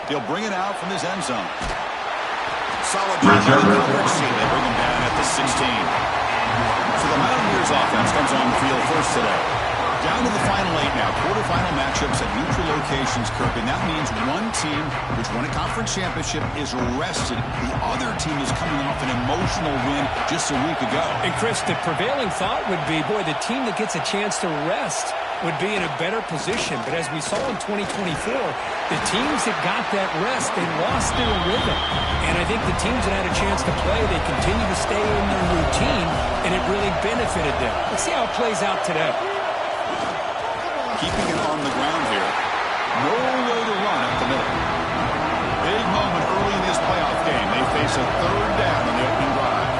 He'll bring it out from his end zone. Solid job by the coverage team. They bring him down at the 16. So the Mountaineers offense comes on the field first today. Down to the final 8 now. Quarterfinal matchups at neutral locations, Kirk. And that means one team, which won a conference championship, is rested. The other team is coming off an emotional win just a week ago. And, Chris, the prevailing thought would be, boy, the team that gets a chance to rest would be in a better position. But as we saw in 2024, the teams that got that rest, they lost their rhythm. And I think the teams that had a chance to play, they continue to stay in their routine, and it really benefited them. Let's see how it plays out today. Keeping it on the ground here. Nowhere to run up the middle. Big moment early in this playoff game. They face a third down on the opening drive.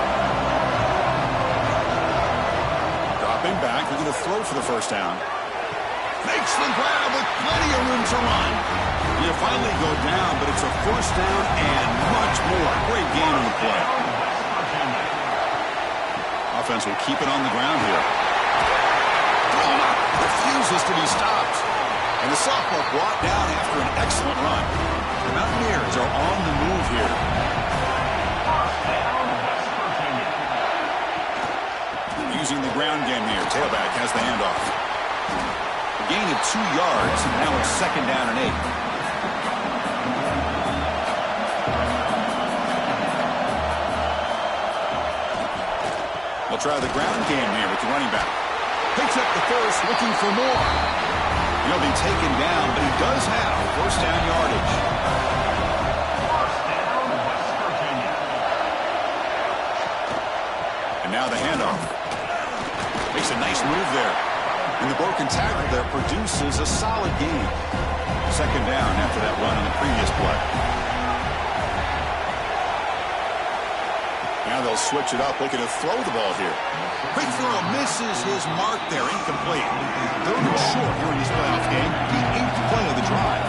Dropping back. They're going to throw for the first down. Makes the grab with plenty of room to run. You finally go down, but it's a first down and much more. Great gain on the play. Offense will keep it on the ground here. Refuses to be stopped. And the sophomore brought down after an excellent run. The Mountaineers are on the move here. Using the ground game here. Tailback has the handoff. A gain of 2 yards. Now it's second down and 8. They'll try the ground game here with the running back. Picks up the first, looking for more. He'll be taken down, but he does have first down yardage. And now the handoff. Makes a nice move there. And the broken tackle there produces a solid gain. Second down after that run on the previous play. Now they'll switch it up, looking to throw the ball here. Quick throw misses his mark there, incomplete. Third and short here in this playoff game. The 8th play of the drive.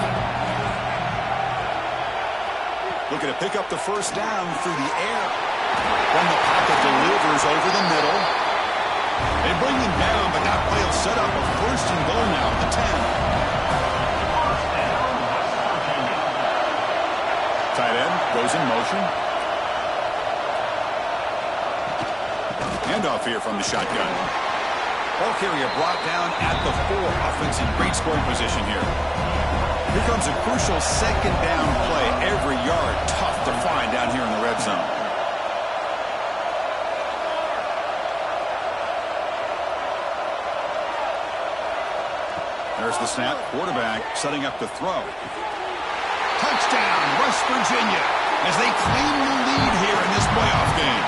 Looking to pick up the first down through the air. Then the pocket delivers over the middle. They bring him down, but that play will set up a first and goal now at the 10. Tight end goes in motion. Handoff here from the shotgun. Ball carrier brought down at the 4. Offense in great scoring position here. Here comes a crucial second down play. Every yard tough to find down here in the red zone. There's the snap. Quarterback setting up the throw. Touchdown, West Virginia, as they claim the lead here in this playoff game.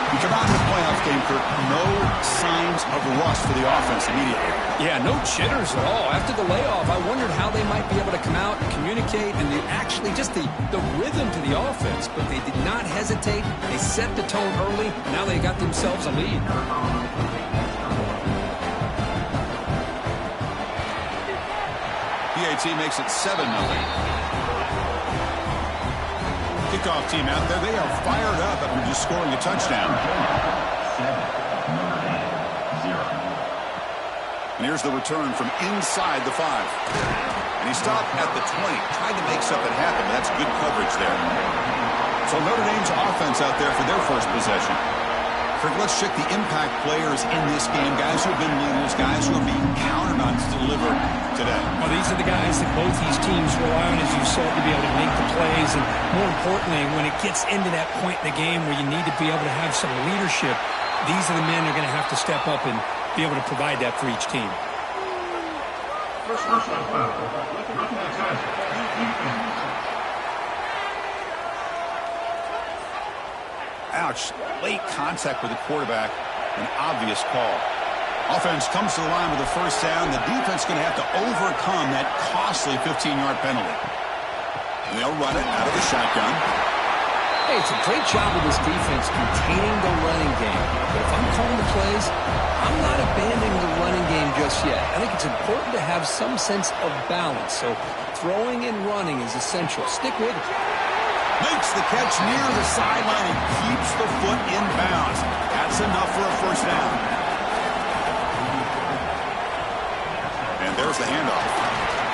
You come out in the playoff game, Kirk, no signs of rust for the offense immediately. Yeah, no jitters at all. After the layoff, I wondered how they might be able to come out and communicate and actually just the rhythm to the offense. But they did not hesitate. They set the tone early. Now they got themselves a lead. PAT makes it 7-0. Kickoff team out there, they are fired up after just scoring a touchdown. And here's the return from inside the 5. And he stopped at the 20, trying to make something happen. That's good coverage there. So Notre Dame's offense out there for their first possession. Let's check the impact players in this game. Guys who have been leaders, guys who are being counted on to deliver today. Well, these are the guys that both these teams rely on, as you said, to be able to make the plays. And more importantly, when it gets into that point in the game where you need to be able to have some leadership, these are the men that are going to have to step up and be able to provide that for each team. Ouch. Late contact with the quarterback. An obvious call. Offense comes to the line with a first down. The defense is going to have to overcome that costly 15-yard penalty. And they'll run it out of the shotgun. Hey, it's a great job of this defense containing the running game. But if I'm calling the plays, I'm not abandoning the running game just yet. I think it's important to have some sense of balance. So throwing and running is essential. Stick with it. Makes the catch near the sideline and keeps the foot in bounds. That's enough for a first down. And there's the handoff.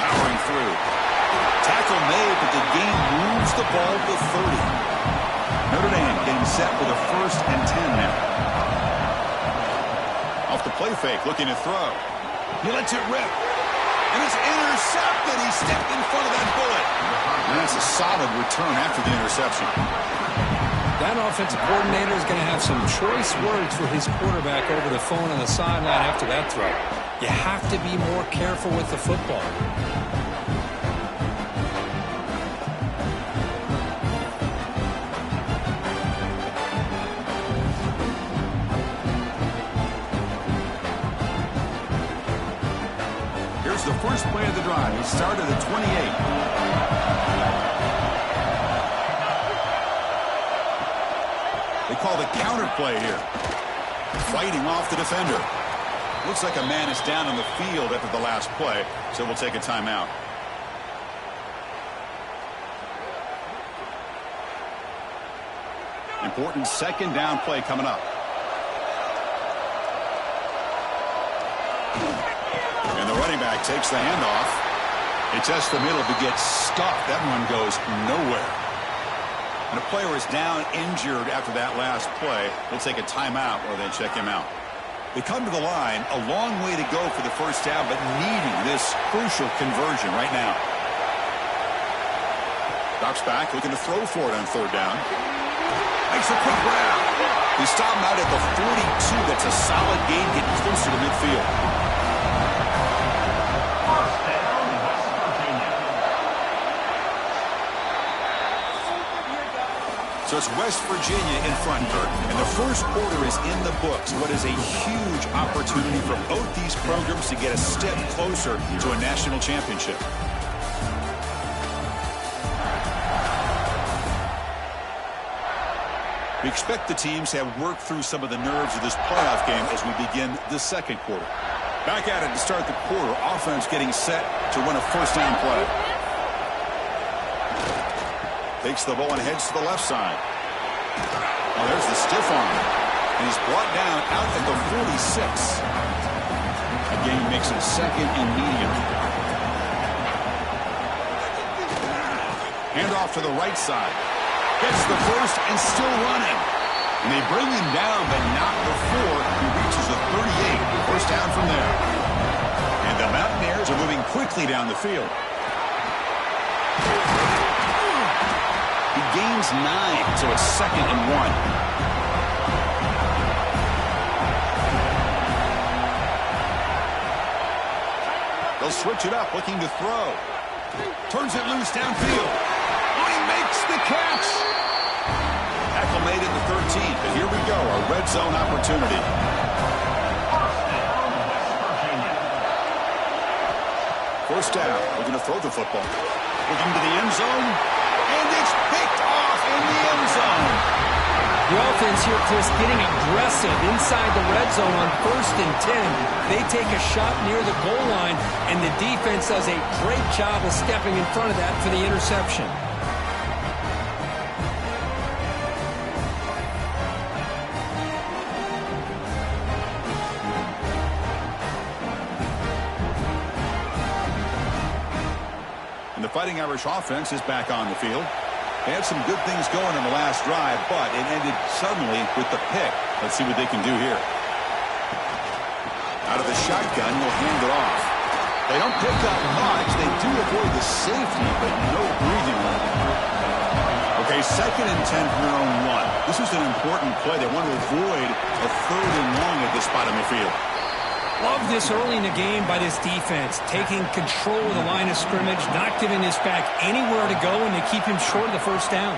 Powering through. Tackle made, but the game moves the ball to 30. Notre Dame getting set with a 1st and 10 now. Off the play fake, looking to throw. He lets it rip. And it's intercepted. He stepped in front of that bullet. And that's a solid return after the interception. That offensive coordinator is going to have some choice words for his quarterback over the phone on the sideline after that throw. You have to be more careful with the football. Here's the first play of the drive. He started at 28. They call the counter play here. Fighting off the defender. Looks like a man is down on the field after the last play, so we'll take a timeout. Important 2nd down play coming up. And the running back takes the handoff. It tests the middle but gets stuffed. That one goes nowhere. And a player is down injured after that last play. We'll take a timeout or they check him out. They come to the line, a long way to go for the first down, but needing this crucial conversion right now. Drops back, looking to throw for it on 3rd down. Makes a quick grab. He stopped him out at the 42. That's a solid gain, getting closer to midfield. So it's West Virginia in front, Kurt. And the first quarter is in the books. What is a huge opportunity for both these programs to get a step closer to a national championship. We expect the teams to have worked through some of the nerves of this playoff game as we begin the 2nd quarter. Back at it to start the quarter. Offense getting set to run a 1st down play. Takes the ball and heads to the left side. Oh, there's the stiff arm. And he's brought down out at the 46. Again, he makes it 2nd and medium. Handoff to the right side. Gets the first and still running. And they bring him down, but not before he reaches the 38. First down from there. And the Mountaineers are moving quickly down the field. He gains 9, so it's 2nd and 1. They'll switch it up, looking to throw. Turns it loose downfield. Oh, he makes the catch. Tackle made at the 13, but here we go, a red zone opportunity. First down, looking to throw the football. Looking to the end zone. And it's picked off in the end zone. The offense here, Chris, getting aggressive inside the red zone on 1st and 10. They take a shot near the goal line, and the defense does a great job of stepping in front of that for the interception. And the Fighting Irish offense is back on the field. They had some good things going in the last drive, but it ended suddenly with the pick. Let's see what they can do here. Out of the shotgun, he'll hand it off. They don't pick up much. They do avoid the safety, but no breathing room. Okay, 2nd and 10 from their own 1. This is an important play. They want to avoid a 3rd and long at this spot on the field. Love this early in the game by this defense, taking control of the line of scrimmage, not giving this back anywhere to go, and they keep him short of the first down.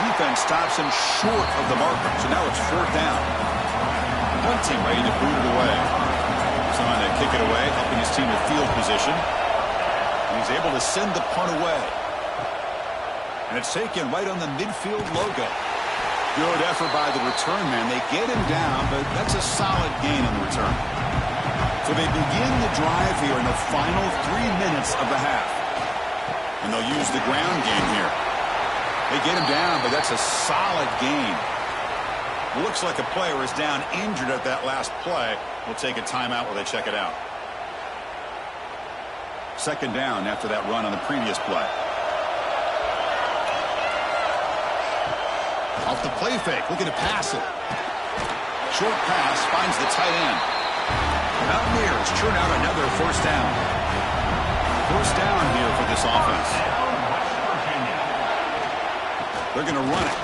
Defense stops him short of the marker, so now it's 4th down. One team ready to boot it away. Trying to kick it away, helping his team with field position. And he's able to send the punt away. And it's taken right on the midfield logo. Good effort by the return man. They get him down, but that's a solid gain on the return. So they begin the drive here in the final 3 minutes of the half. And they'll use the ground game here. They get him down, but that's a solid gain. Looks like a player is down injured at that last play. We'll take a timeout while they check it out. Second down after that run on the previous play. Off the play fake, looking to pass it. Short pass finds the tight end. Mountaineers churn out another first down. First down here for this offense. They're going to run it.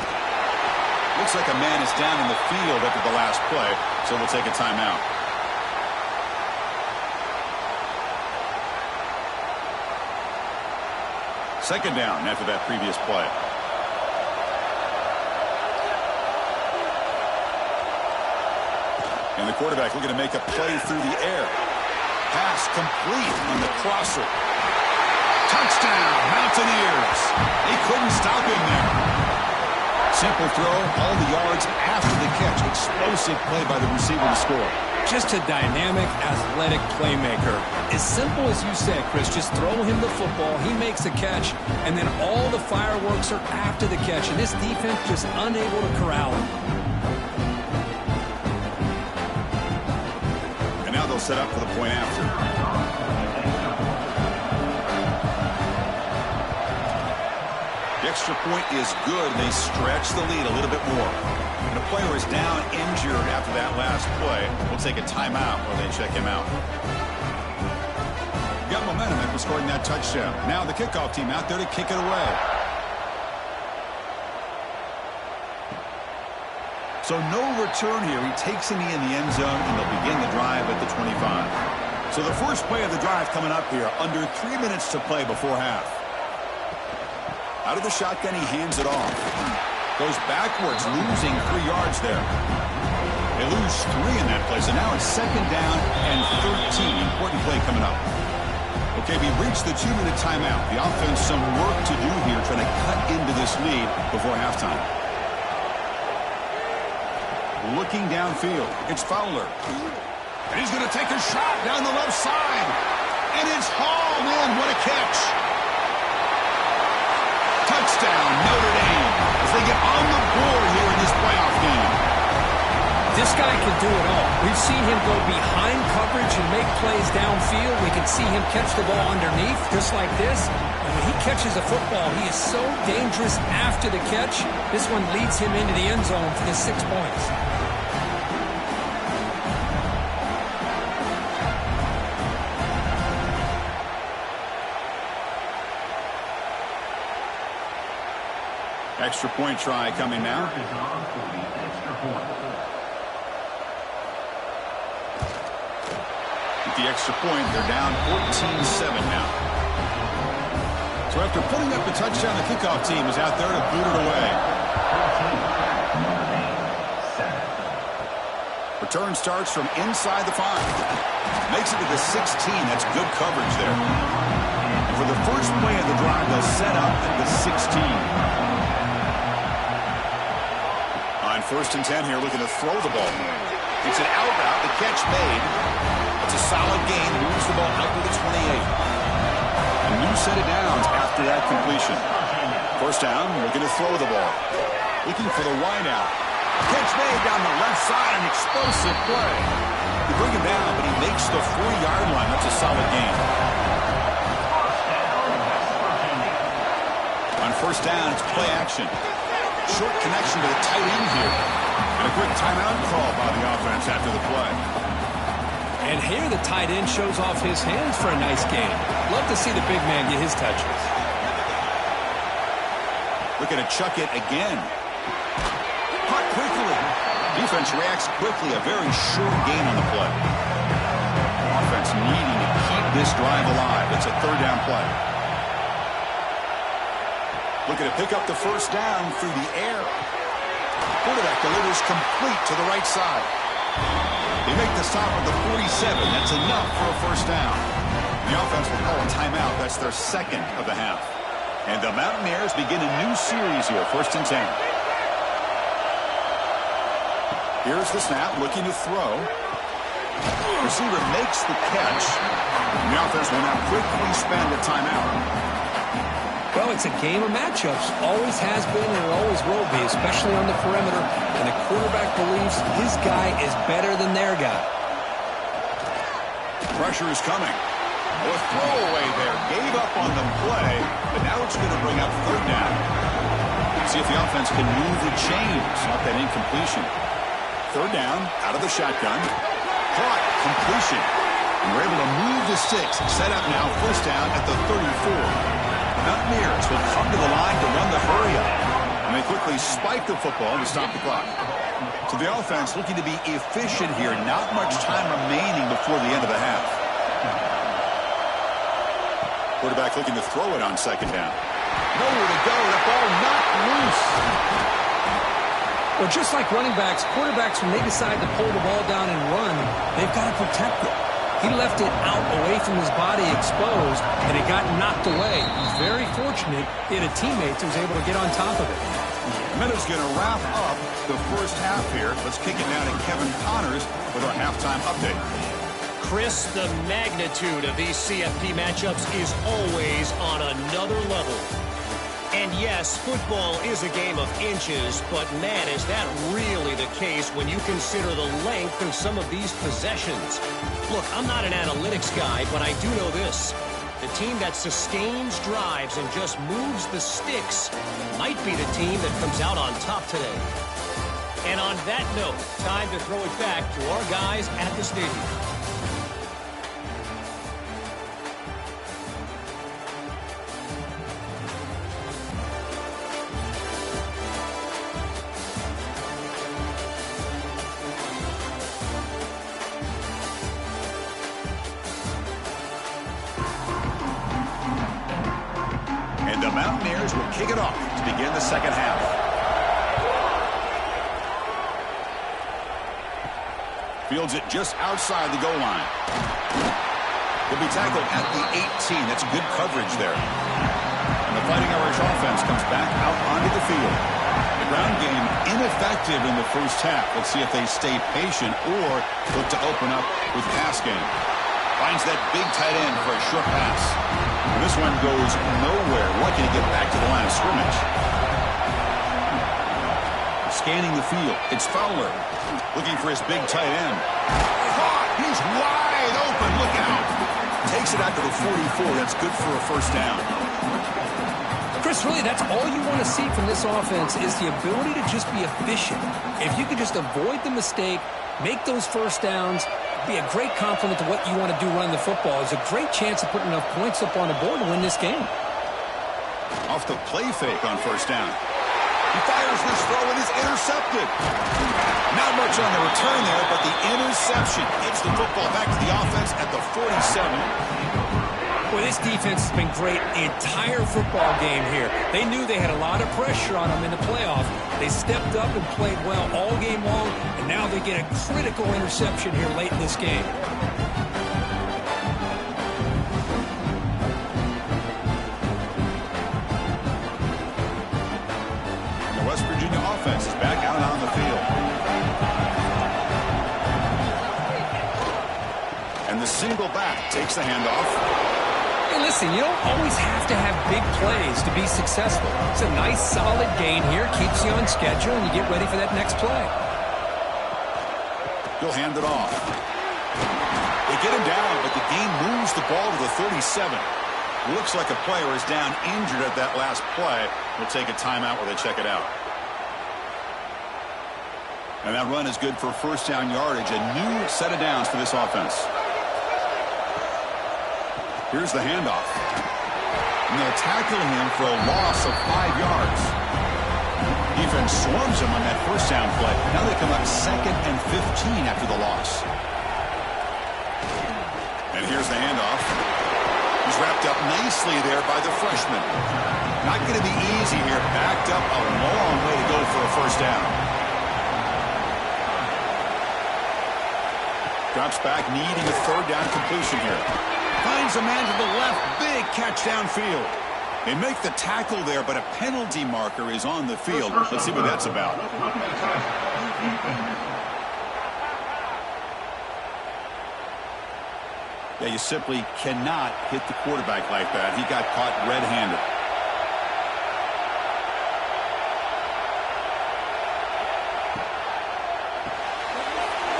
Looks like a man is down in the field after the last play, so we'll take a timeout. Second down after that previous play. And the quarterback looking to make a play through the air. Pass complete on the crosser. Touchdown, Mountaineers. They couldn't stop him there. Simple throw, all the yards after the catch. Explosive play by the receiver to score. Just a dynamic, athletic playmaker. As simple as you said, Chris, just throw him the football, he makes a catch, and then all the fireworks are after the catch, and this defense just unable to corral him. And now they'll set up for the point after. The extra point is good, and they stretch the lead a little bit more. The player is down injured after that last play. We'll take a timeout while they check him out. Got momentum after scoring that touchdown. Now the kickoff team out there to kick it away. So no return here. He takes him in the end zone, and they'll begin the drive at the 25. So the first play of the drive coming up here. Under 3 minutes to play before half. Out of the shotgun, he hands it off. Goes backwards, losing 3 yards there. They lose 3 in that play, so now it's second down and 13. Important play coming up. Okay, we reached the 2-minute timeout. The offense some work to do here, trying to cut into this lead before halftime. Looking downfield, it's Fowler. And he's going to take a shot down the left side. And it's hauled in. What a catch. Touchdown, Notre Dame, as they get on the board here in this playoff game. This guy can do it all. We've seen him go behind coverage and make plays downfield. We can see him catch the ball underneath, just like this. And when he catches a football, he is so dangerous after the catch. This one leads him into the end zone for the 6 points. Extra point try coming now. With the extra point, they're down 14-7 now. So after putting up the touchdown, the kickoff team is out there to boot it away. Return starts from inside the 5. Makes it to the 16. That's good coverage there. And for the first play of the drive, they'll set up at the 16. First and 10 here, looking to throw the ball. It's an out route, the catch made. It's a solid gain, moves the ball out to the 28. A new set of downs after that completion. First down, looking to throw the ball. Looking for the wide out. Catch made down the left side, an explosive play. You bring him down, but he makes the 4-yard line. That's a solid gain. On first down, it's play action. Short connection to the tight end here. And a quick timeout call by the offense after the play. And here the tight end shows off his hands for a nice game. Love to see the big man get his touches. Looking to chuck it again. Caught quickly. Defense reacts quickly. A very short gain on the play. Offense needing to keep this drive alive. It's a third down play. Looking to pick up the first down through the air. Quarterback delivers complete to the right side. They make the stop at the 47. That's enough for a first down. The offense will call a timeout. That's their second of the half. And the Mountaineers begin a new series here, first and 10. Here's the snap, looking to throw. Receiver makes the catch. And the offense will now quickly spend a timeout. Well, it's a game of matchups. Always has been and it always will be, especially on the perimeter. And the quarterback believes his guy is better than their guy. Pressure is coming. A throwaway there. Gave up on the play, but now it's going to bring up third down. See if the offense can move the chains off that incompletion. Third down, out of the shotgun. Caught, completion. And we're able to move the sticks. Set up now, first down at the 34. Mountaineers will come to the line to run the hurry up. And they quickly spike the football to stop the clock. So the offense looking to be efficient here. Not much time remaining before the end of the half. Quarterback looking to throw it on second down. Nowhere to go. The ball knocked loose. Well, just like running backs, quarterbacks, when they decide to pull the ball down and run, they've got to protect it. He left it out away from his body exposed, and it got knocked away. He's very fortunate he had a teammate who was able to get on top of it. Meadows going to wrap up the first half here. Let's kick it down to Kevin Connors with our halftime update. Chris, the magnitude of these CFP matchups is always on another level. And yes, football is a game of inches, but man, is that really the case when you consider the length of some of these possessions. Look, I'm not an analytics guy, but I do know this. The team that sustains drives and just moves the sticks might be the team that comes out on top today. And on that note, time to throw it back to our guys at the stadium. And the Mountaineers will kick it off to begin the second half. Fields it just outside the goal line. He'll be tackled at the 18. That's good coverage there. And the Fighting Irish offense comes back out onto the field. The ground game ineffective in the first half. Let's see if they stay patient or look to open up with pass game. Finds that big tight end for a short pass. And this one goes nowhere. Lucky to get back to the line of scrimmage. Scanning the field. It's Fowler. Looking for his big tight end. Caught! He's wide open. Look out. Takes it out to the 44. That's good for a first down. Chris, really, that's all you want to see from this offense is the ability to just be efficient. If you could just avoid the mistake, make those first downs, be a great compliment to what you want to do running the football. It's a great chance of putting enough points up on the board to win this game. Off the play fake on first down. He fires this throw and is intercepted. Not much on the return there, but the interception gets the football back to the offense at the 47. Boy, this defense has been great the entire football game here. They knew they had a lot of pressure on them in the playoff. They stepped up and played well all game long, and now they get a critical interception here late in this game. The West Virginia offense is back out on the field. And the single back takes the handoff. Hey, listen, you don't always have to have big plays to be successful. It's a nice, solid gain here. Keeps you on schedule, and you get ready for that next play. He'll hand it off. They get him down, but the game moves the ball to the 37. Looks like a player is down injured at that last play. We'll take a timeout where they check it out. And that run is good for first down yardage. A new set of downs for this offense. Here's the handoff. And they'll tackle him for a loss of 5 yards. Defense swarms him on that first down play. Now they come up 2nd and 15 after the loss. And here's the handoff. He's wrapped up nicely there by the freshman. Not going to be easy here. Backed up a long way to go for a first down. Drops back, needing a third down completion here. Finds a man to the left. Big catch downfield. They make the tackle there, but a penalty marker is on the field. Let's see what that's about. Yeah, you simply cannot hit the quarterback like that. He got caught red-handed.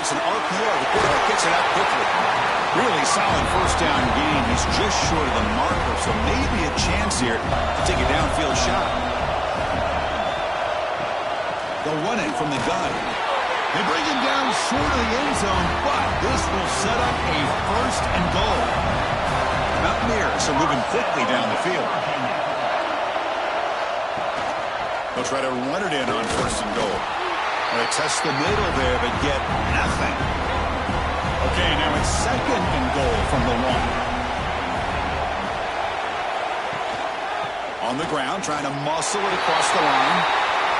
It's an RPO. The quarterback gets it out quickly. Really solid first down gain. He's just short of the marker, so maybe a chance here to take a downfield shot. They'll run it from the gun. They bring him down short of the end zone, but this will set up a first and goal. Mountaineers are moving quickly down the field. They'll try to run it in on first and goal. They test the middle there, but get nothing. Okay, now it's second and goal from the 1. On the ground, trying to muscle it across the line.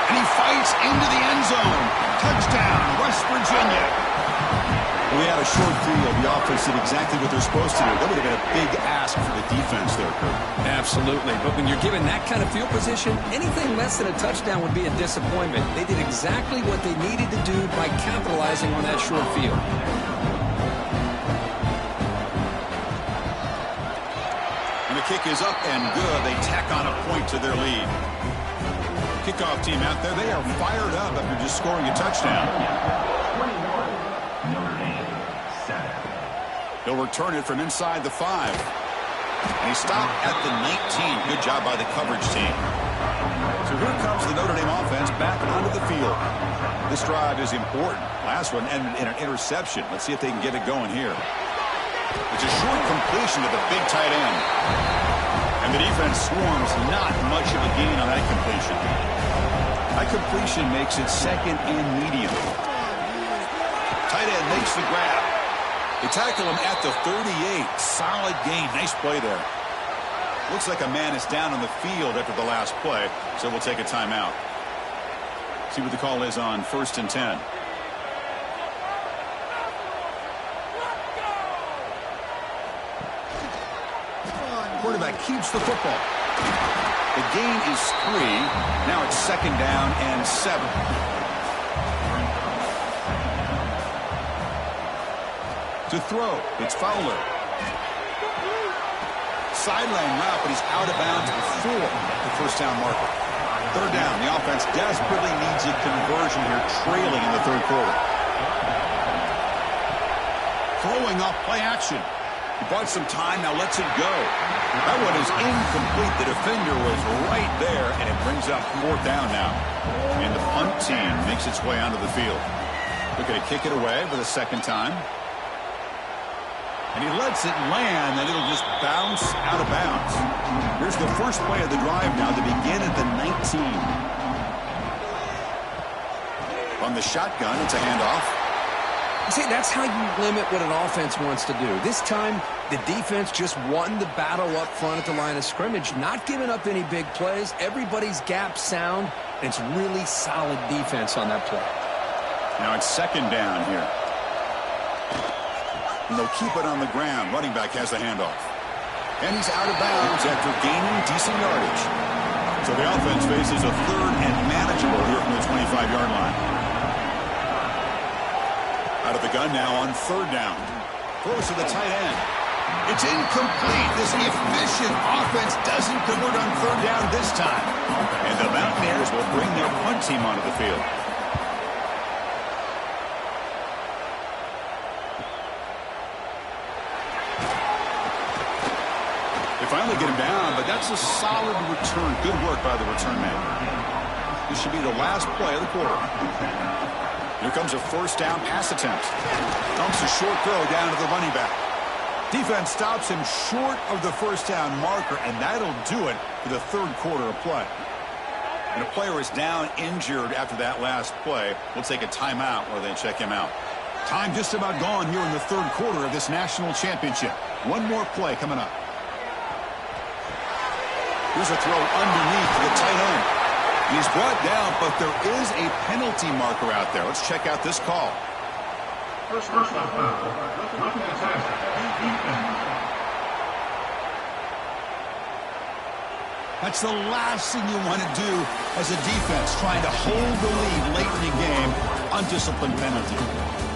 And he fights into the end zone. Touchdown, West Virginia. We had a short field. The offense did exactly what they're supposed to do. That would have been a big ask for the defense there, Kurt. Absolutely. But when you're given that kind of field position, anything less than a touchdown would be a disappointment. They did exactly what they needed to do by capitalizing on that short field. And the kick is up and good. They tack on a point to their lead. Kickoff team out there, they are fired up after just scoring a touchdown. They'll return it from inside the 5. And he stopped at the 19. Good job by the coverage team. So here comes the Notre Dame offense back onto the field. This drive is important. Last one ended in an interception. Let's see if they can get it going here. It's a short completion to the big tight end. And the defense swarms not much of a gain on that completion. That completion makes it second and medium. Tight end makes the grab. They tackle him at the 38. Solid gain. Nice play there. Looks like a man is down on the field after the last play, so we'll take a timeout. See what the call is on 1st and 10. Quarterback keeps the football. The gain is 3. Now it's 2nd down and 7. To throw, it's Fowler. Sideline route, but he's out of bounds before the first down marker. 3rd down, the offense desperately needs a conversion here, trailing in the 3rd quarter. Throwing off play action. He bought some time, now lets it go. That one is incomplete. The defender was right there, and it brings up 4th down now. And the punt team makes its way onto the field. Looking to kick it away for the 2nd time. And he lets it land, and it'll just bounce out of bounds. Here's the first play of the drive now to begin at the 19. From the shotgun, it's a handoff. See, that's how you limit what an offense wants to do. This time, the defense just won the battle up front at the line of scrimmage, not giving up any big plays. Everybody's gap sound, and it's really solid defense on that play. Now it's 2nd down here. And they'll keep it on the ground. Running back has the handoff. And he's out of bounds after gaining decent yardage. So the offense faces a 3rd and manageable here from the 25-yard line. Out of the gun now on 3rd down. Throws to the tight end. It's incomplete. This efficient offense doesn't convert on 3rd down this time. And the Mountaineers will bring their punt team onto the field. Finally get him down, but that's a solid return. Good work by the return man. This should be the last play of the quarter. Here comes a 1st down pass attempt. Dumps a short throw down to the running back. Defense stops him short of the 1st down marker, and that'll do it for the 3rd quarter of play. And a player is down injured after that last play. We'll take a timeout while they check him out. Time just about gone here in the 3rd quarter of this national championship. One more play coming up. Here's a throw underneath to the tight end. He's brought down, but there is a penalty marker out there. Let's check out this call. First foul. Roughing the tackle. That's the last thing you want to do as a defense, trying to hold the lead late in the game. Undisciplined penalty.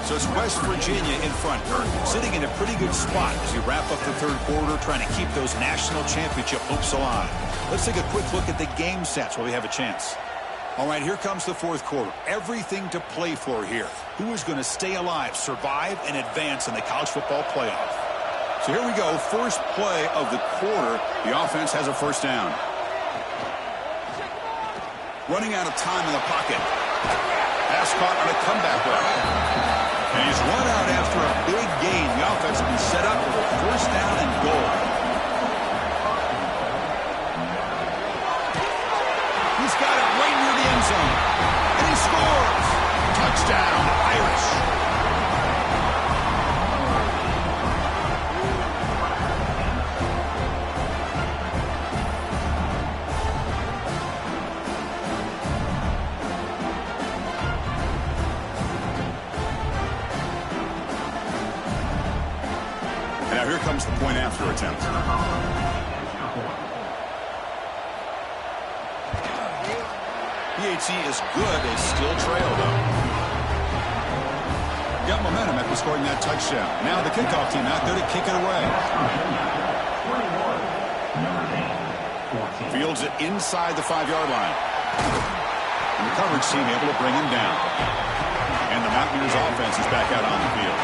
So it's West Virginia in front, sitting in a pretty good spot as you wrap up the 3rd quarter, trying to keep those national championship hopes alive. Let's take a quick look at the game sets while we have a chance. All right, here comes the fourth quarter. Everything to play for here. Who is going to stay alive, survive, and advance in the college football playoff? So here we go. First play of the quarter. The offense has a first down. Running out of time in the pocket. Pass caught on a comeback route. And he's run out after a big gain. The offense will be set up for a first down and goal. He's got it right near the end zone. And he scores. Touchdown, Irish. And now here comes the point after attempt. PAT is good. They still trail, though. Got momentum after scoring that touchdown. Now the kickoff team out there to kick it away. Fields it inside the 5-yard line. And the coverage team able to bring him down. And the Mountaineers offense is back out on the field.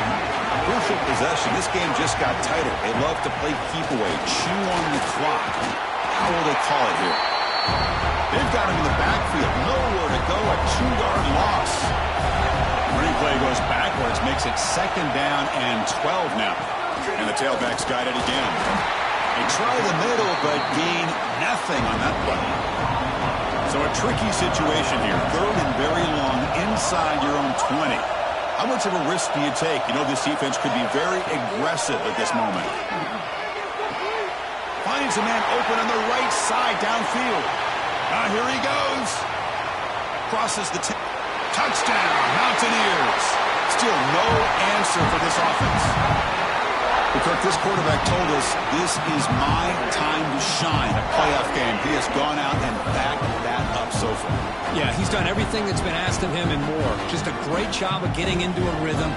Crucial possession. This game just got tighter. They love to play keep away, chew on the clock. How will they call it here? They've got him in the backfield. Nowhere to go. A 2-yard loss. Running play goes backwards. Makes it second down and 12 now. And the tailback's got it again. They try the middle, but gain nothing on that play. So a tricky situation here. Third and very long inside your own 20. How much of a risk do you take? You know this defense could be very aggressive at this moment. Finds a man open on the right side downfield. Here he goes. Crosses the touchdown, Mountaineers. Still no answer for this offense. But Kirk, this quarterback told us this is my time to shine. A playoff game. He has gone out and backed that up so far. Yeah, he's done everything that's been asked of him and more. Just a great job of getting into a rhythm.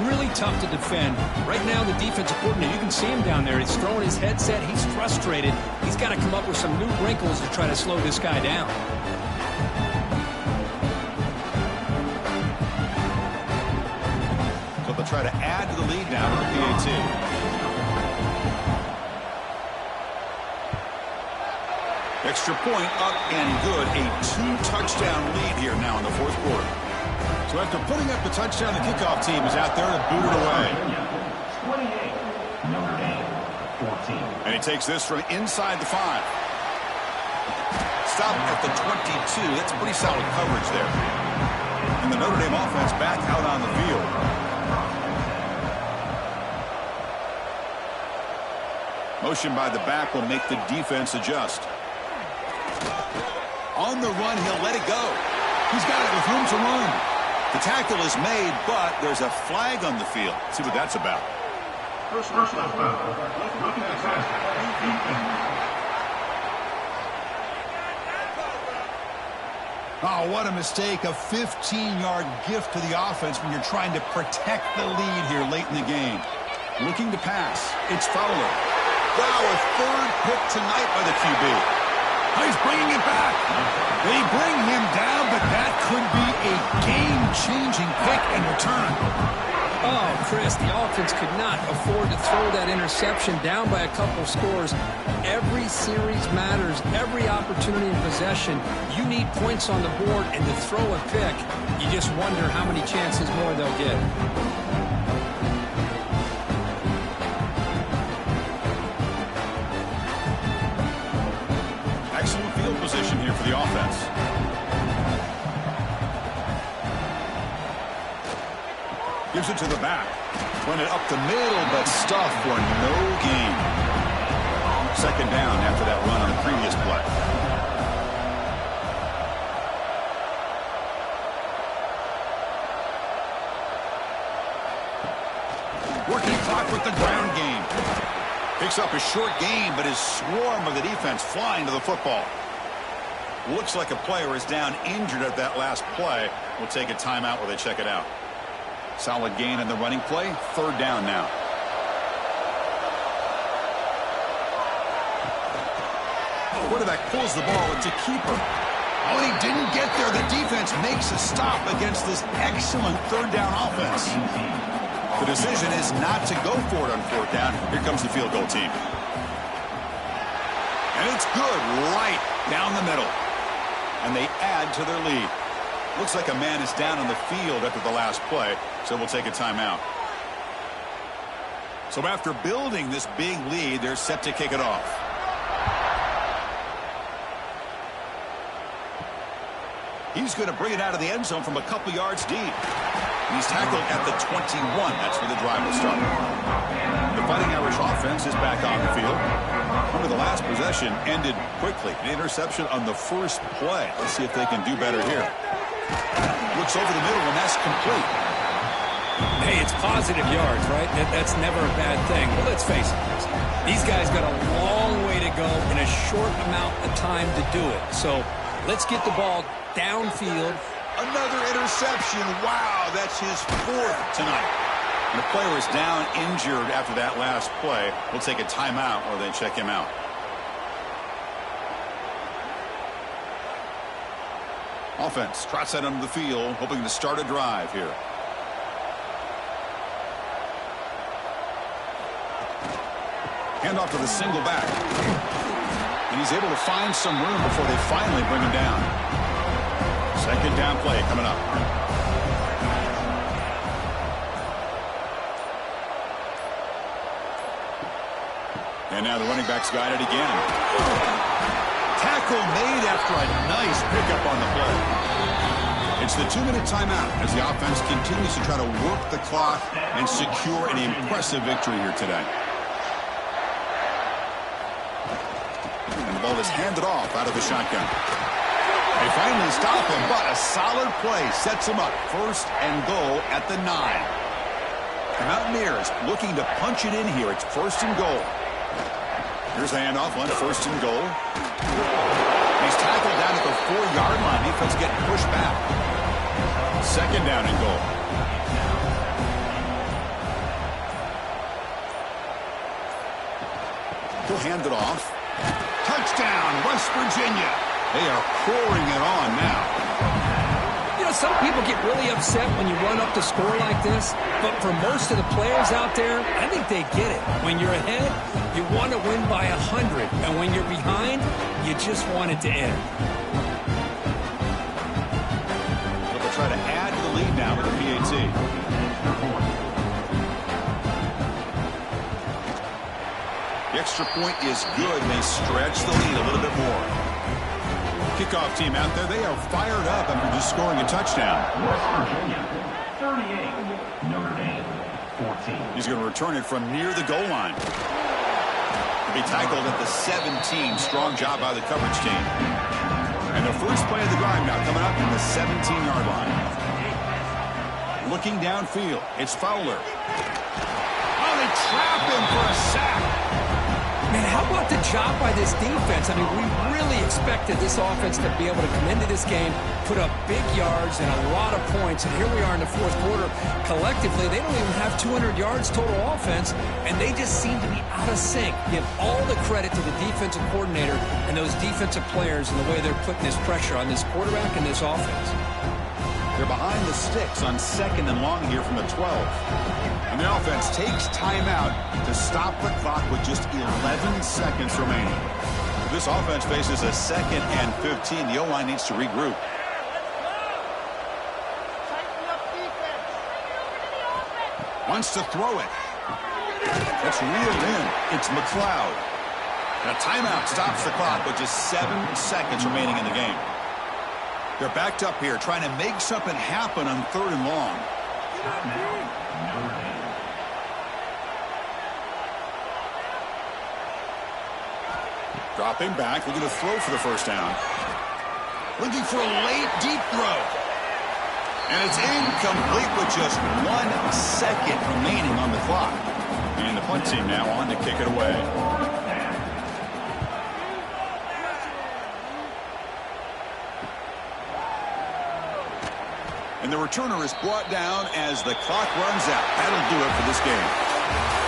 Really tough to defend. Right now, the defensive coordinator, you can see him down there. He's throwing his headset. He's frustrated. He's got to come up with some new wrinkles to try to slow this guy down. So they'll try to add to the lead now to the PAT. Extra point up and good. A 2-touchdown lead here now in the fourth quarter. So after putting up the touchdown, the kickoff team is out there to boot it away. 28, Notre Dame, 14. And he takes this from inside the 5. Stop at the 22. That's pretty solid coverage there. And the Notre Dame offense back out on the field. Motion by the back will make the defense adjust. On the run, he'll let it go. He's got it with room to run. The tackle is made, but there's a flag on the field. Let's see what that's about. First foul. Looking at pass. Oh, what a mistake. A 15-yard gift to the offense when you're trying to protect the lead here late in the game. Looking to pass. It's Fowler. Wow, a third pick tonight by the QB. He's bringing it back. They bring him down, but that could be a game-changing pick in return. Oh, Chris, the offense could not afford to throw that interception down by a couple scores. Every series matters. Every opportunity in possession. You need points on the board, and to throw a pick, you just wonder how many chances more they'll get. Excellent field position here for the offense. Gives it to the back. Run it up the middle, but stuffed for no gain. Second down after that run on the previous play. Working clock with the ground game. Picks up a short gain, but his swarm of the defense flying to the football. Looks like a player is down injured at that last play. We'll take a timeout while they check it out. Solid gain in the running play. Third down now. Quarterback pulls the ball. It's a keeper. Oh, and he didn't get there. The defense makes a stop against this excellent third down offense. The decision is not to go for it on fourth down. Here comes the field goal team. And it's good right down the middle. And they add to their lead. Looks like a man is down on the field after the last play, so we'll take a timeout. So after building this big lead, they're set to kick it off. He's going to bring it out of the end zone from a couple yards deep. He's tackled at the 21. That's where the drive will start. The Fighting Irish offense is back on the field. Remember, the last possession ended quickly. An interception on the first play. Let's see if they can do better here. Looks over the middle, and that's complete. Hey, it's positive yards, right? That's never a bad thing. But let's face it, these guys got a long way to go in a short amount of time to do it. So let's get the ball downfield. Another interception. Wow, that's his fourth tonight. And the player is down injured after that last play. We'll take a timeout while they check him out. Offense trots that under the field, hoping to start a drive here. Handoff to the single back. And he's able to find some room before they finally bring him down. Second down play coming up. And now the running back's got it again. Tackle made after a nice pickup on the play. It's the 2-minute timeout as the offense continues to try to work the clock and secure an impressive victory here today. And the ball is handed off out of the shotgun. They finally stop him, but a solid play sets him up. First and goal at the 9. The Mountaineers looking to punch it in here. It's first and goal. Here's the handoff on first and goal. He's tackled down at the 4-yard line. Defense getting pushed back. Second down and goal. He'll hand it off. Touchdown, West Virginia. They are pouring it on now. You know, some people get really upset when you run up the score like this, but for most of the players out there, I think they get it. When you're ahead, you want to win by 100, and when you're behind, you just want it to end. They'll try to add to the lead now with the PAT. The extra point is good, and they stretch the lead a little bit more. Kickoff team out there, they are fired up after just scoring a touchdown. West Virginia, 38. Notre Dame, 14. He's going to return it from near the goal line. He'll be tackled at the 17. Strong job by the coverage team. And the first play of the drive now coming up in the 17-yard line. Looking downfield, it's Fowler. Oh, they trap him for a sack. Man, how about the job by this defense? I mean, we really expected this offense to be able to come into this game, put up big yards and a lot of points, and here we are in the fourth quarter. Collectively, they don't even have 200 yards total offense, and they just seem to be out of sync. Give all the credit to the defensive coordinator and those defensive players and the way they're putting this pressure on this quarterback and this offense. They're behind the sticks on second and long here from the 12. And the offense takes timeout to stop the clock with just 11 seconds remaining. This offense faces a 2nd and 15. The O-line needs to regroup. Wants to throw it. It's reeled in. It's McLeod. And a timeout stops the clock with just 7 seconds remaining in the game. They're backed up here trying to make something happen on 3rd and long. Dropping back, looking to throw for the first down. Looking for a late, deep throw. And it's incomplete with just 1 second remaining on the clock. And the punt team now on to kick it away. And the returner is brought down as the clock runs out. That'll do it for this game.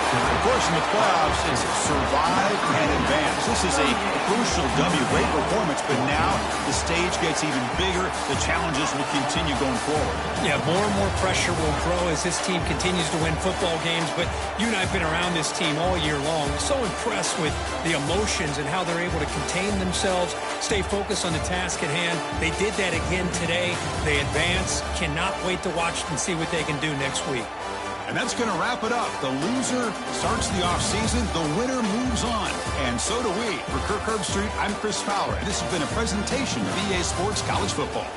Of course, in the playoffs, it's survive and advance. This is a crucial W. Great performance, but now the stage gets even bigger. The challenges will continue going forward. Yeah, more and more pressure will grow as this team continues to win football games. But you and I have been around this team all year long. So impressed with the emotions and how they're able to contain themselves, stay focused on the task at hand. They did that again today. They advance. Cannot wait to watch and see what they can do next week. And that's going to wrap it up. The loser starts the offseason. The winner moves on. And so do we. For Kirk Herbstreit, I'm Chris Fowler. And this has been a presentation of EA Sports College Football.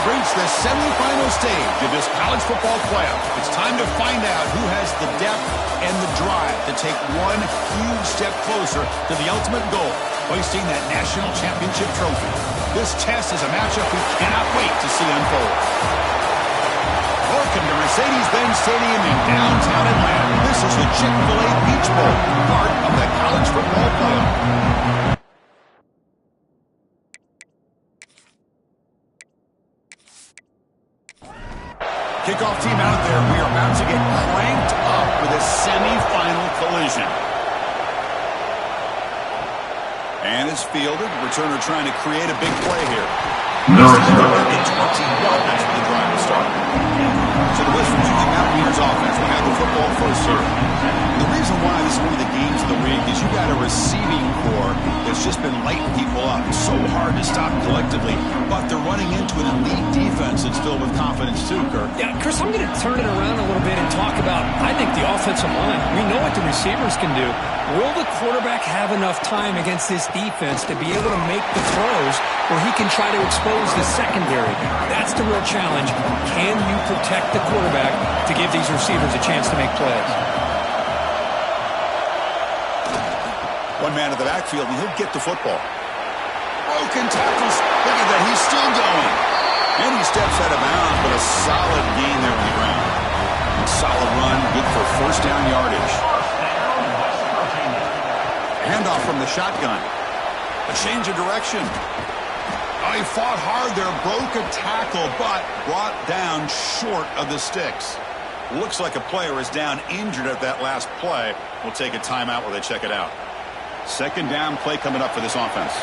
have reached the semifinal stage of this college football playoff. It's time to find out who has the depth and the drive to take one huge step closer to the ultimate goal, hoisting that national championship trophy. This test is a matchup we cannot wait to see unfold. Welcome to Mercedes-Benz Stadium in downtown Atlanta. This is the Chick-fil-A Peach Bowl, part of the college football playoff. Kickoff team out there. We are about to get cranked up with a semifinal collision. And it's fielded. Returner trying to create a big play here. Number 7. 21. That's where the drive will start. So the West Virginia Mountaineers offense will have the football first here. And the reason why this is one of the games of the week is you got a receiving core that's just been lighting people up. It's so hard to stop collectively, but they're running into an elite defense that's filled with confidence too, Kirk. Yeah, Chris, I'm going to turn it around a little bit and talk about, I think, the offensive line. We know what the receivers can do. Will the quarterback have enough time against this defense to be able to make the throws where he can try to expose the secondary? That's the real challenge. Can you protect the quarterback to give these receivers a chance to make plays? One man in the backfield, and he'll get the football. Broken tackles. Look at that. He's still going. And he steps out of bounds, but a solid gain there on the ground. Solid run, good for first down yardage. Handoff from the shotgun. A change of direction. Oh, he fought hard there, broke a tackle, but brought down short of the sticks. Looks like a player is down injured at that last play. We'll take a timeout where they check it out. Second down play coming up for this offense.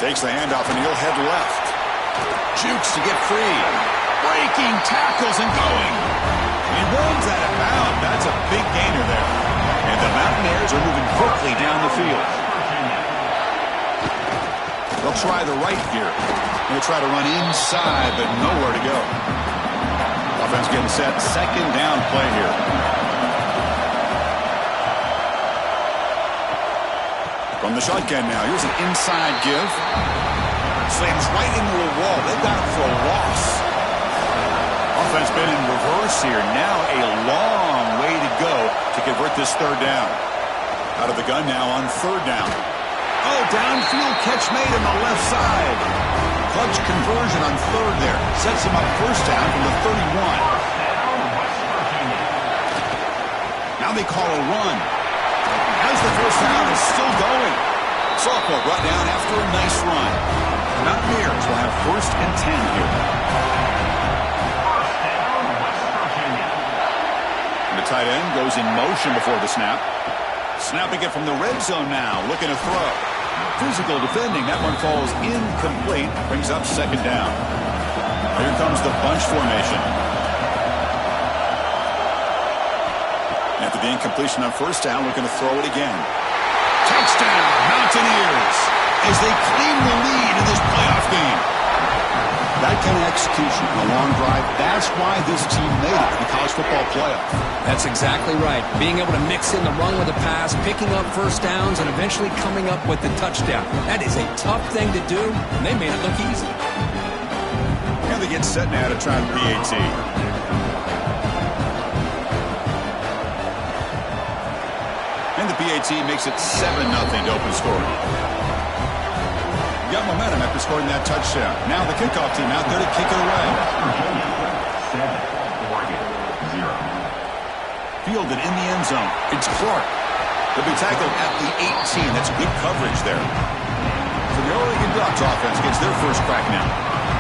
Takes the handoff and he'll head left. Jukes to get free. Breaking tackles and going. He runs out of bounds. That's a big gainer there. And the Mountaineers are moving quickly down the field. They'll try the right here. They'll try to run inside, but nowhere to go. Offense getting set. Second down play here. From the shotgun now. Here's an inside give. Slams right into a wall. They got it for a loss. Offense been in reverse here. Now a long way to go to convert this third down. Out of the gun now on third down. Oh, downfield catch made on the left side. Clutch conversion on third there. Sets him up first down from the 31. Now they call a run. As the first down is still going. Sophomore brought down after a nice run. The Mountaineers will have first and 10 here. And the tight end goes in motion before the snap. Snapping it from the red zone now. Looking to throw. Physical defending. That one falls incomplete. Brings up second down. Here comes the bunch formation. After the incompletion on first down, looking to throw it again. Touchdown, Mountaineers, as they claim the lead in this playoff game. That kind of execution on a long drive, that's why this team made it to the college football playoff. That's exactly right. Being able to mix in the run with the pass, picking up first downs, and eventually coming up with the touchdown. That is a tough thing to do, and they made it look easy. And they get set now to try the PAT. And the PAT makes it 7-0 to open scoring. Got momentum after scoring that touchdown. Now the kickoff team out there to kick it away. 7, fielded in the end zone. It's Clark. He'll be tackled at the 18. That's good coverage there. So the Oregon Ducks offense gets their first crack now.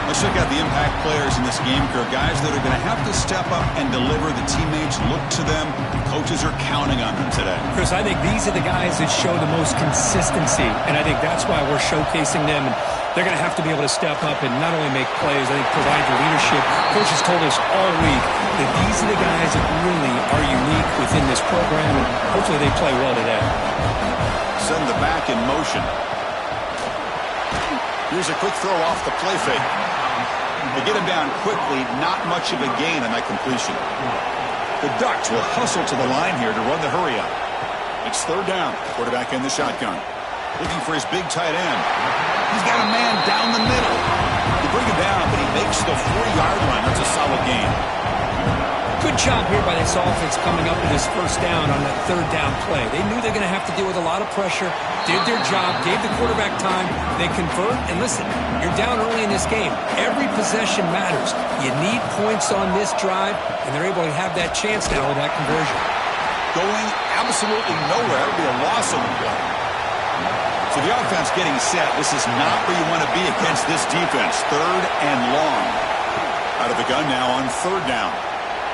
Let's check out the impact players in this game, Kirk. Guys that are going to have to step up and deliver. The teammates look to them. The coaches are counting on them today. Chris, I think these are the guys that show the most consistency, and I think that's why we're showcasing them. And they're going to have to be able to step up and not only make plays, I think provide the leadership. Coach has told us all week that these are the guys that really are unique within this program, and hopefully they play well today. Send the back in motion. Here's a quick throw off the play fake. They get him down quickly, not much of a gain on that completion. The Ducks will hustle to the line here to run the hurry up. It's third down. Quarterback in the shotgun. Looking for his big tight end. He's got a man down the middle. They bring him down, but he makes the 40-yard line. That's a solid gain. Good job here by this offense coming up with this first down on that third down play. They knew they were going to have to deal with a lot of pressure, did their job, gave the quarterback time, they convert, and listen, you're down early in this game. Every possession matters. You need points on this drive, and they're able to have that chance now with that conversion. Going absolutely nowhere. It'll be a loss of the play. So the offense getting set. This is not where you want to be against this defense. Third and long. Out of the gun now on third down.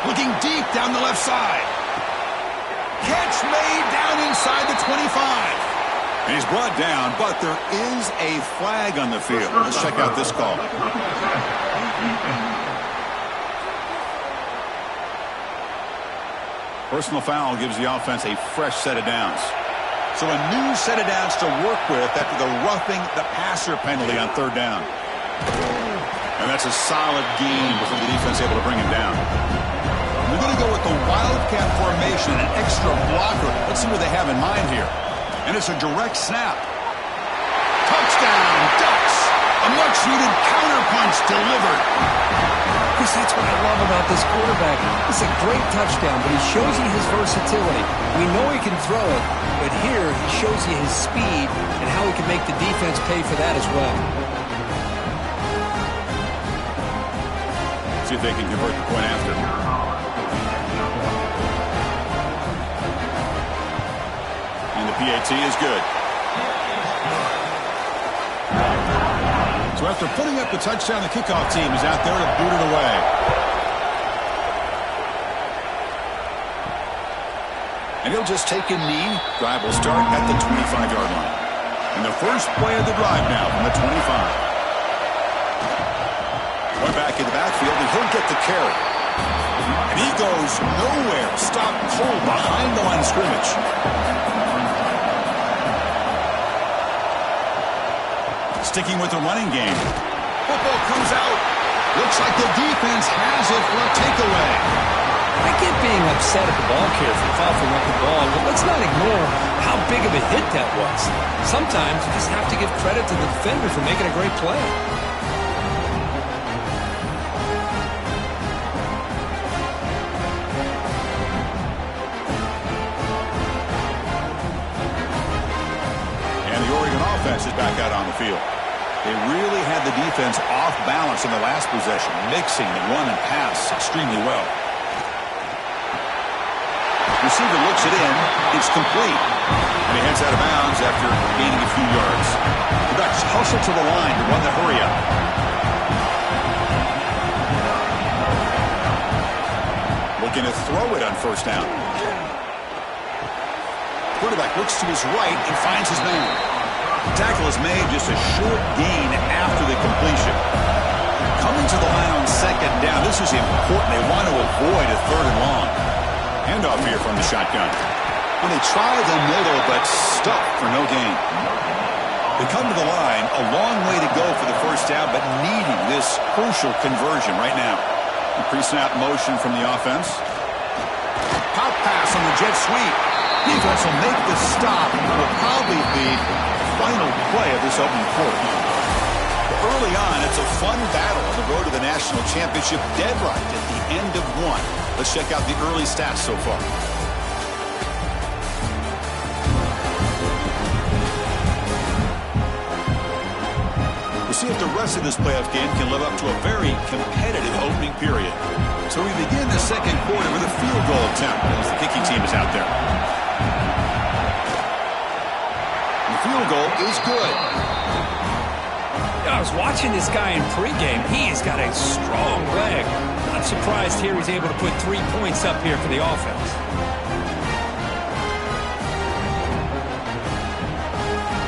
Looking deep down the left side. Catch made down inside the 25. And he's brought down, but there is a flag on the field. Let's check out this call. Personal foul gives the offense a fresh set of downs. So a new set of downs to work with after the roughing the passer penalty on third down. And that's a solid gain before the defense able to bring him down. We're going to go with the Wildcat formation, an extra blocker. Let's see what they have in mind here. And it's a direct snap. Touchdown, Ducks! A much-needed counterpunch delivered. Chris, that's what I love about this quarterback. It's a great touchdown, but he shows you his versatility. We know he can throw it, but here he shows you his speed and how he can make the defense pay for that as well. See if they can convert the point after. And the PAT is good. So after putting up the touchdown, the kickoff team is out there to boot it away. And he'll just take a knee. Drive will start at the 25-yard line. And the first play of the drive now from the 25. One back in the backfield, and he'll get the carry. And he goes nowhere. Stopped cold behind the line of scrimmage. Sticking with the running game. Football comes out. Looks like the defense has it for a takeaway. I get being upset at the ball carrier for coughing up the ball, but let's not ignore how big of a hit that was. Sometimes you just have to give credit to the defender for making a great play. Is back out on the field. They really had the defense off balance in the last possession, mixing the run and pass extremely well. Receiver looks it in. It's complete. And he heads out of bounds after gaining a few yards. The Ducks hustle to the line to run the hurry up. Looking to throw it on first down. Quarterback looks to his right and finds his man. The tackle is made, just a short gain after the completion. Coming to the line on second down, this is important. They want to avoid a third and long. Handoff here from the shotgun. When they try the middle, but stuck for no gain. They come to the line, a long way to go for the first down, but needing this crucial conversion right now. The pre-snap motion from the offense. Pop pass on the jet sweep. Defense will make the stop. It will probably be final play of this opening quarter. Early on, it's a fun battle on the road to the national championship, dead right at the end of one. Let's check out the early stats so far. We'll see if the rest of this playoff game can live up to a very competitive opening period. So we begin the second quarter with a field goal attempt as the kicking team is out there. Field goal is good. I was watching this guy in pregame. He's got a strong leg. Not surprised here he's able to put 3 points up here for the offense.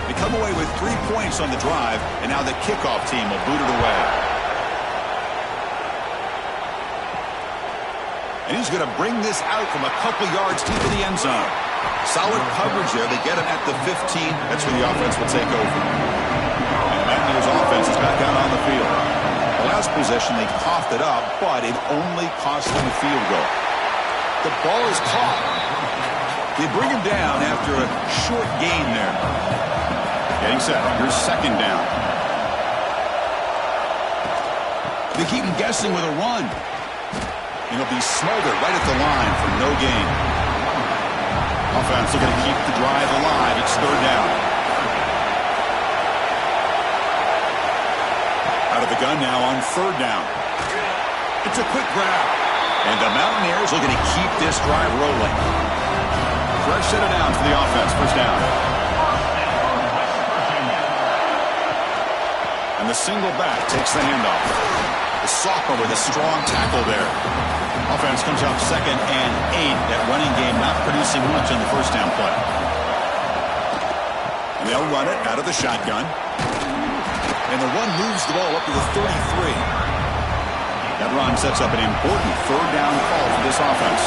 They come away with 3 points on the drive, and now the kickoff team will boot it away. And he's going to bring this out from a couple yards deep in the end zone. Solid coverage there. They get him at the 15. That's where the offense will take over. And Magneto's offense is back out on the field. The last possession, they coughed it up, but it only cost them a field goal. The ball is caught. They bring him down after a short gain there. Getting set. Here's second down. They keep him guessing with a run. And he'll be smothered right at the line for no gain. Offense looking to keep the drive alive. It's third down. Out of the gun now on third down. It's a quick grab. And the Mountaineers looking to keep this drive rolling. Fresh set of downs for the offense. First down. And the single back takes the handoff. The sophomore with a strong tackle there. Offense comes out 2nd and 8. That running game not producing much on the first down play. And they'll run it out of the shotgun. And the run moves the ball up to the 33. That run sets up an important third down call for this offense.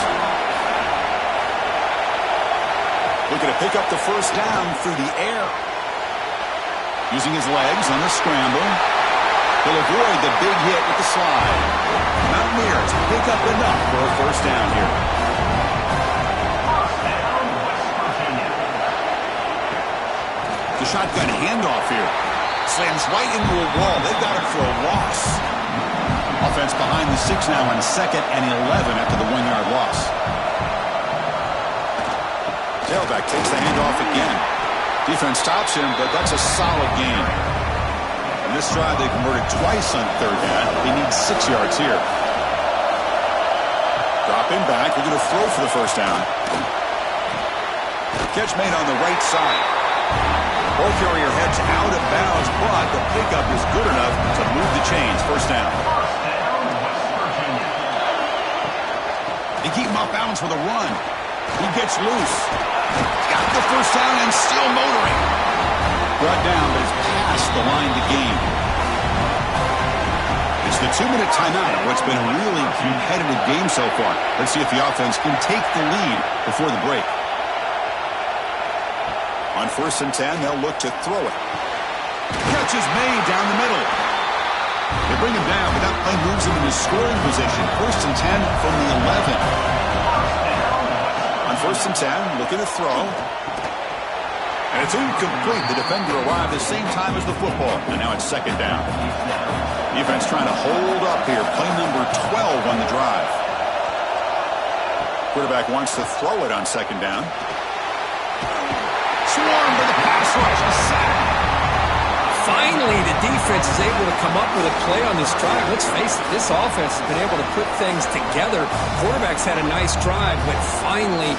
Looking to pick up the first down through the air. Using his legs on the scramble. He'll avoid the big hit with the slide. Mountaineers pick up enough for a first down here. The shotgun handoff here. Slams right into a wall. They've got him for a loss. Offense behind the 6 now on 2nd and 11 after the 1-yard loss. Tailback takes the handoff again. Defense stops him, but that's a solid gain. In this drive, they converted twice on third down. They need 6 yards here. Dropping back. They're going to throw for the first down. Catch made on the right side. Ball carrier heads out of bounds, but the pickup is good enough to move the chains. First down. They keep him off balance with a run. He gets loose. Got the first down and still motoring. Brought down, but it's past the line to gain. It's the 2-minute timeout of what's been a really competitive game so far. Let's see if the offense can take the lead before the break. On 1st and 10, they'll look to throw it. Catch is made down the middle. They bring him down, but that play moves him into scoring position. 1st and 10 from the 11. On 1st and 10, looking to throw. And it's incomplete. The defender arrived at the same time as the football. And now it's 2nd down. Defense trying to hold up here. Play number 12 on the drive. Quarterback wants to throw it on 2nd down. Swarmed by the pass rush. A sack. Finally, the defense is able to come up with a play on this drive. Let's face it, this offense has been able to put things together. Quarterback's had a nice drive, but finally,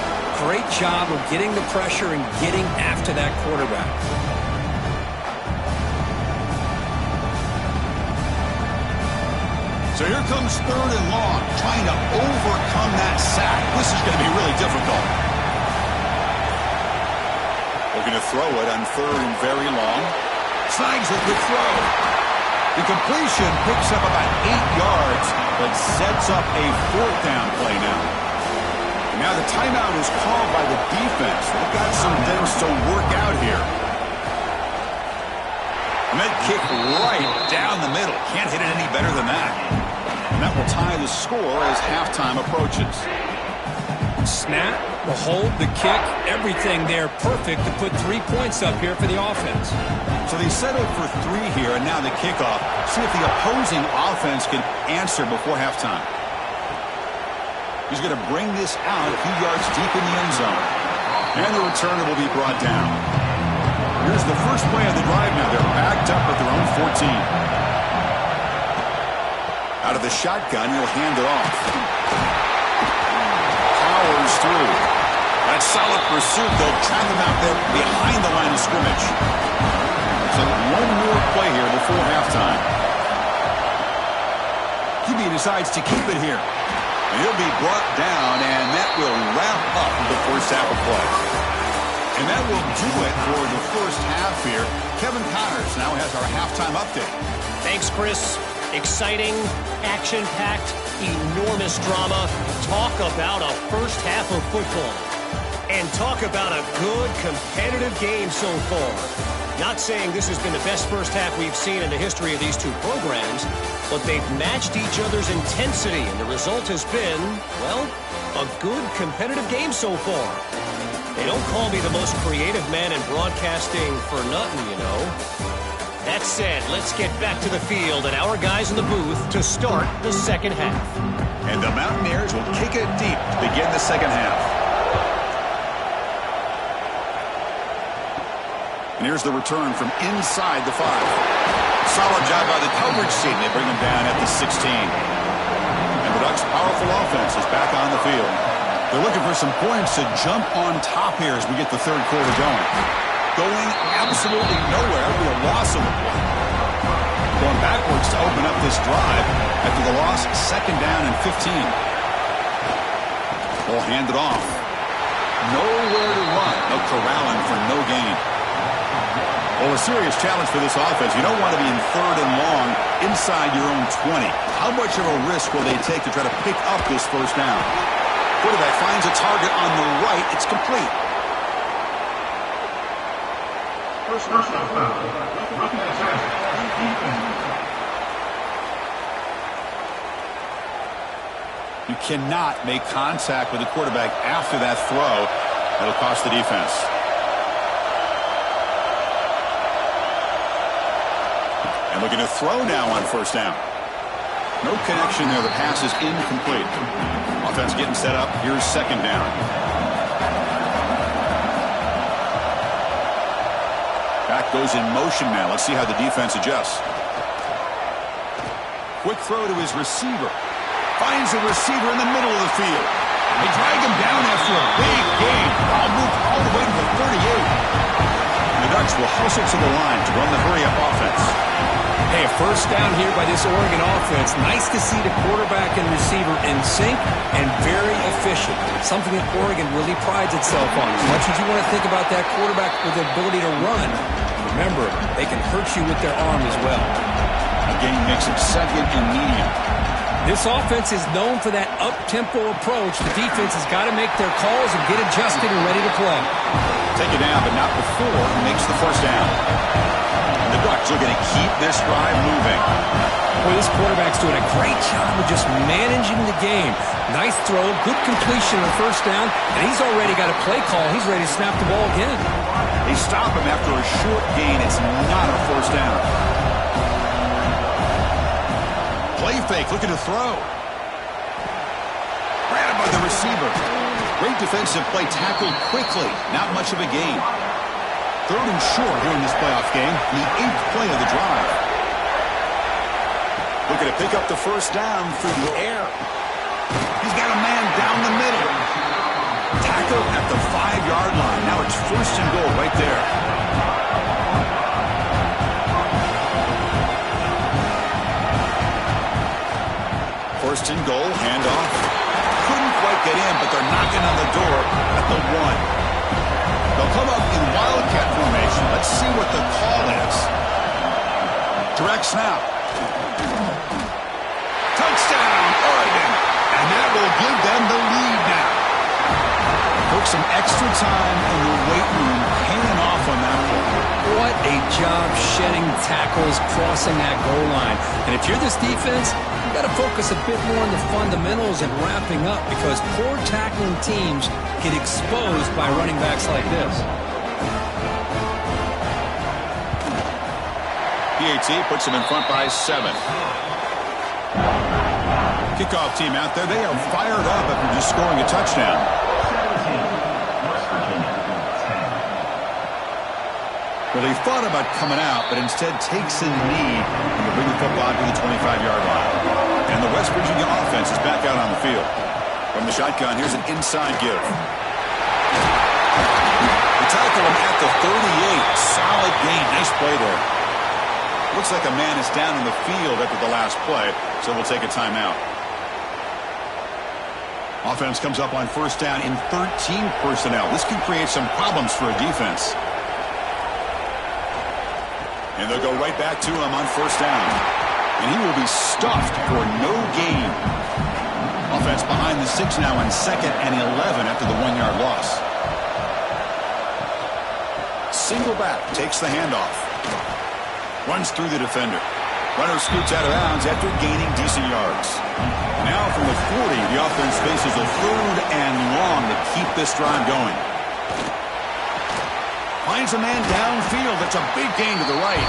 great job of getting the pressure and getting after that quarterback. So here comes 3rd and long, trying to overcome that sack. This is going to be really difficult. Looking to throw it on 3rd and very long. Slides with the throw. The completion picks up about 8 yards, but sets up a 4th down play now. And now the timeout is called by the defense. They've got some things to work out here. And that kick right down the middle. Can't hit it any better than that. And that will tie the score as halftime approaches. Snap, the hold, the kick, everything there perfect to put 3 points up here for the offense. So they settled for 3 here, and now the kickoff. See if the opposing offense can answer before halftime. He's going to bring this out a few yards deep in the end zone. And the returner will be brought down. Here's the first play of the drive now. They're backed up at their own 14. Out of the shotgun, he'll hand it off. Powers through. That solid pursuit. They'll trap him out there behind the line of scrimmage. So one more play here before halftime. QB decides to keep it here. And he'll be brought down, and that will wrap up the first half of play. And that will do it for the first half here. Kevin Connors now has our halftime update. Thanks, Chris. Exciting, action-packed, enormous drama. Talk about a first half of football. And talk about a good, competitive game so far. Not saying this has been the best first half we've seen in the history of these two programs, but they've matched each other's intensity, and the result has been, well, a good, competitive game so far. They don't call me the most creative man in broadcasting for nothing, you know. That said, let's get back to the field and our guys in the booth to start the second half. And the Mountaineers will kick it deep to begin the second half. And here's the return from inside the 5. Solid job by the coverage team. They bring him down at the 16. And the Ducks' powerful offense is back on the field. They're looking for some points to jump on top here as we get the third quarter going. Going absolutely nowhere with a loss of the play. Going backwards to open up this drive after the loss, second down and 15. Ball handed off. Nowhere to run. No corralling for no gain. Well, a serious challenge for this offense. You don't want to be in third and long inside your own 20. How much of a risk will they take to try to pick up this first down? Quarterback finds a target on the right. It's complete. First down foul. Looking at defense. You cannot make contact with the quarterback after that throw. That'll cost the defense. And looking to throw now on first down. No connection there. The pass is incomplete. Offense getting set up. Here's second down. Back goes in motion now. Let's see how the defense adjusts. Quick throw to his receiver. Finds a receiver in the middle of the field. They drag him down after a big gain. Ball moved all the way to the 38. The Ducks will hustle to the line to run the hurry-up offense. Hey, a first down here by this Oregon offense. Nice to see the quarterback and receiver in sync and very efficient. Something that Oregon really prides itself on. As much as you want to think about that quarterback with the ability to run, remember, they can hurt you with their arm as well. Again, makes it second and medium. This offense is known for that up-tempo approach. The defense has got to make their calls and get adjusted and ready to play. Take it down, but not before he makes the first down. And the Ducks are going to keep this drive moving. Boy, this quarterback's doing a great job of just managing the game. Nice throw, good completion on first down, and he's already got a play call. He's ready to snap the ball again. They stop him after a short gain. It's not a first down. Play fake, looking to throw. Grabbed by the receiver. Great defensive play, tackled quickly. Not much of a gain. Third and short here in this playoff game. The 8th play of the drive. Looking to pick up the first down through the air. He's got a man down the middle. Tackle at the 5-yard line. Now it's first and goal right there. First and goal, handoff. Couldn't quite get in, but they're knocking on the door at the 1. They'll come up in wildcat formation. Let's see what the call is. Direct snap. Touchdown, Oregon. And that will give them the lead now. Took some extra time in the weight room paying off on that one. What a job shedding tackles, crossing that goal line. And if you're this defense, you've got to focus a bit more on the fundamentals and wrapping up because poor tackling teams get exposed by running backs like this. PAT puts them in front by 7. Kickoff team out there. They are fired up after just scoring a touchdown. Well, they thought about coming out, but instead takes a knee and to bring the football to the 25-yard line. And the West Virginia offense is back out on the field. From the shotgun, here's an inside give. They tackle him at the 38. Solid gain. Nice play there. Looks like a man is down in the field after the last play, so we'll take a timeout. Offense comes up on first down in 13 personnel. This can create some problems for a defense. And they'll go right back to him on first down. And he will be stuffed for no gain. Offense behind the 6 now on 2nd and 11 after the 1-yard loss. Single back takes the handoff. Runs through the defender. Runner scoots out of bounds after gaining decent yards. Now from the 40, the offense faces a 3rd and long to keep this drive going. Finds a man downfield. That's a big gain to the right.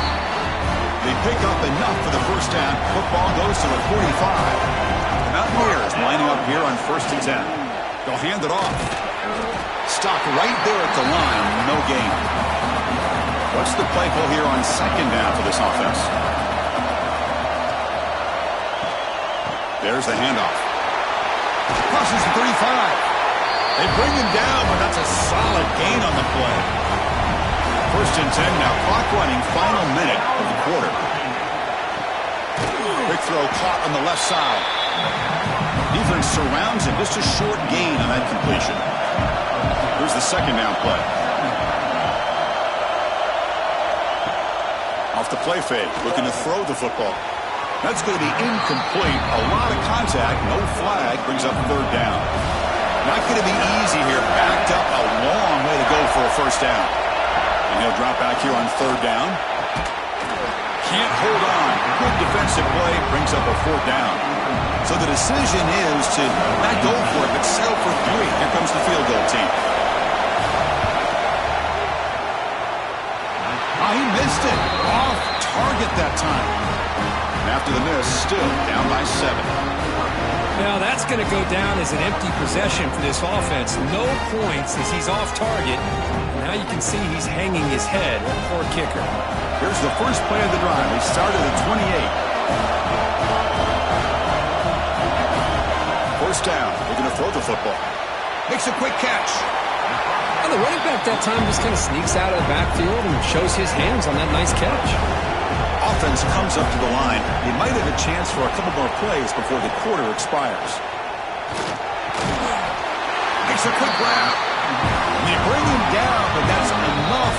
They pick up enough for the first down. Football goes to the 45. The Mountaineers lining up here on 1st and 10. They'll hand it off. Stop right there at the line. No gain. What's the play call here on 2nd down for this offense? There's the handoff. Crosses the 35. They bring him down, but that's a solid gain on the play. 1st and 10 now. Clock running. Final minute of the quarter. Quick throw caught on the left side. Defense surrounds him. Just a short gain on that completion. Here's the 2nd down play. Off the play fake. Looking to throw the football. That's going to be incomplete. A lot of contact. No flag. Brings up 3rd down. Not going to be easy here. Backed up a long way to go for a 1st down. And he'll drop back here on 3rd down. Can't hold on. Good defensive play. Brings up a 4th down. So the decision is to not go for it, but settle for 3. Here comes the field goal team. Oh, he missed it. Off target that time. And after the miss, still down by 7. Now that's going to go down as an empty possession for this offense. No points as he's off target. Now you can see he's hanging his head. Poor kicker. Here's the first play of the drive. They started at 28. 1st down. They're going to throw the football. Makes a quick catch. And the running back that time just kind of sneaks out of the backfield and shows his hands on that nice catch. Offense comes up to the line. They might have a chance for a couple more plays before the quarter expires. Makes a quick grab. They bring him down, but that's enough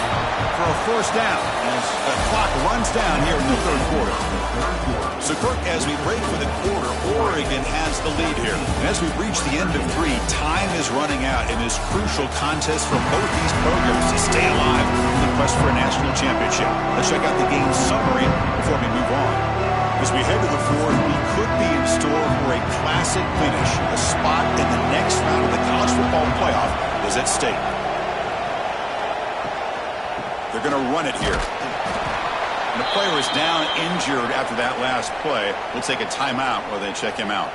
for a 1st down as the clock runs down here in the 3rd quarter. So, Kirk, as we break for the quarter, Oregon has the lead here. And as we reach the end of 3, time is running out in this crucial contest for both these programs to stay alive in the quest for a national championship. Let's check out the game summary before we move on. As we head to the 4th, we could be in store for a classic finish. A spot in the next round of the college football playoff is at stake. They're going to run it here. And the player is down injured after that last play. We'll take a timeout while they check him out.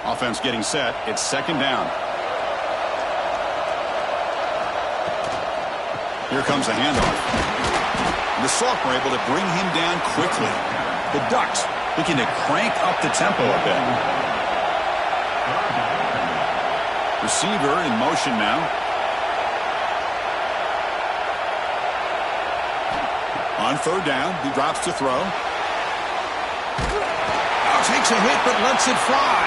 Offense getting set. It's 2nd down. Here comes the handoff. And the Soft were able to bring him down quickly. The Ducks looking to crank up the tempo a bit. Receiver in motion now. On 3rd down, he drops to throw. Now takes a hit, but lets it fly.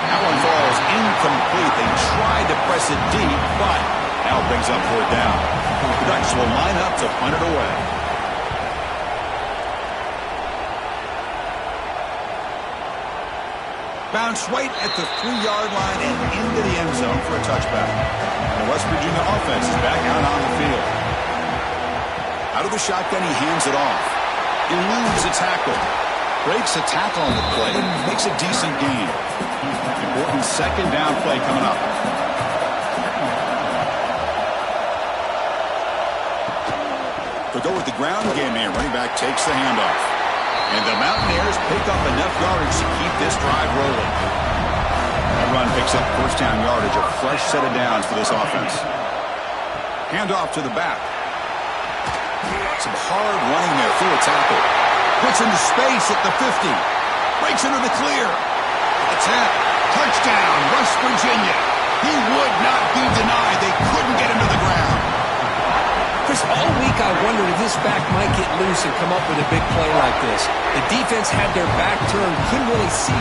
That one falls incomplete. They tried to press it deep, but now brings up 4th down. The Ducks will line up to punt it away. Bounce right at the 3-yard line and into the end zone for a touchback. The West Virginia offense is back out on the field. Out of the shotgun, he hands it off. Eludes a tackle. Breaks a tackle on the play and makes a decent gain. Important 2nd down play coming up. They'll go with the ground game here. Running back takes the handoff. And the Mountaineers pick up enough yardage to keep this drive rolling. That run picks up 1st down yardage, a fresh set of downs for this offense. Handoff to the back. Some hard running there through a tackle. Puts into space at the 50. Breaks into the clear. The 10. Touchdown, West Virginia. He would not be denied. They couldn't get him to the ground. Chris, all week I wondered if this back might get loose and come up with a big play like this. The defense had their back turned, couldn't really see